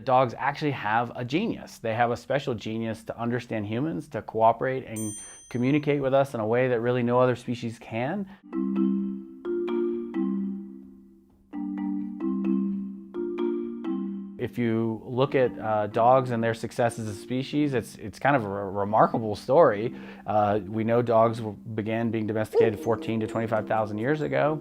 Dogs actually have a genius. They have a special genius to understand humans, to cooperate and communicate with us in a way that really no other species can. If you look at dogs and their success as a species, it's kind of a remarkable story. We know dogs began being domesticated 14 to 25,000 years ago.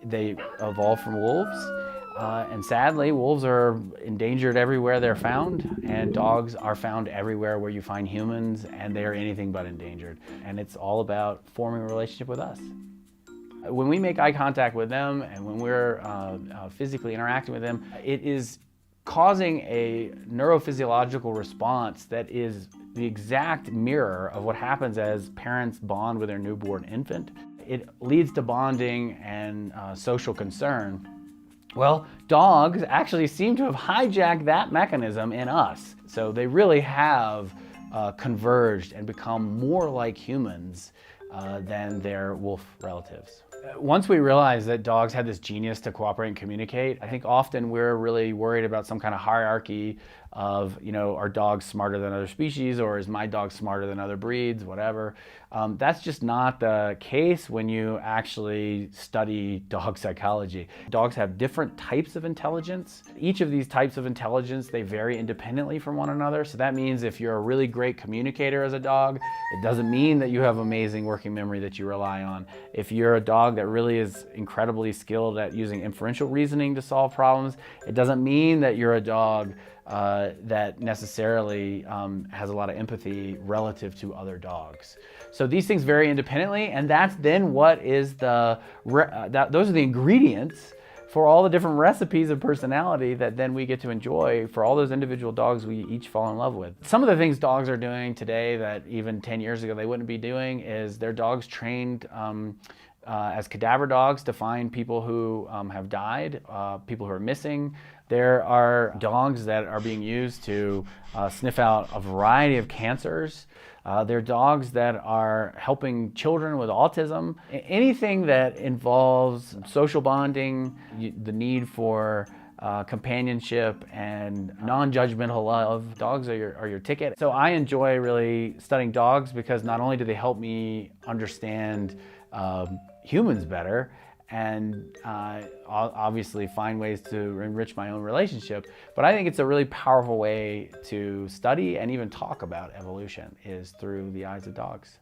They evolved from wolves. And sadly, wolves are endangered everywhere they're found, and dogs are found everywhere where you find humans, and they are anything but endangered. And it's all about forming a relationship with us. When we make eye contact with them and when we're physically interacting with them, it is causing a neurophysiological response that is the exact mirror of what happens as parents bond with their newborn infant. It leads to bonding and social concern. Well, dogs actually seem to have hijacked that mechanism in us. So they really have converged and become more like humans than their wolf relatives. Once we realized that dogs had this genius to cooperate and communicate, I think often we're really worried about some kind of hierarchy of, are dogs smarter than other species, or is my dog smarter than other breeds, whatever. That's just not the case when you actually study dog psychology. Dogs have different types of intelligence. Each of these types of intelligence, they vary independently from one another. So that means if you're a really great communicator as a dog, it doesn't mean that you have amazing working memory that you rely on. If you're a dog that really is incredibly skilled at using inferential reasoning to solve problems, it doesn't mean that you're a dog that necessarily has a lot of empathy relative to other dogs. So these things vary independently, and that's then what is those are the ingredients for all the different recipes of personality that then we get to enjoy for all those individual dogs we each fall in love with. Some of the things dogs are doing today that even 10 years ago they wouldn't be doing is their dogs trained as cadaver dogs to find people who have died, people who are missing. There are dogs that are being used to sniff out a variety of cancers. There are dogs that are helping children with autism. Anything that involves social bonding, the need for companionship and non-judgmental love, dogs are your ticket. So I enjoy really studying dogs because not only do they help me understand humans better and obviously find ways to enrich my own relationship, but I think it's a really powerful way to study and even talk about evolution is through the eyes of dogs.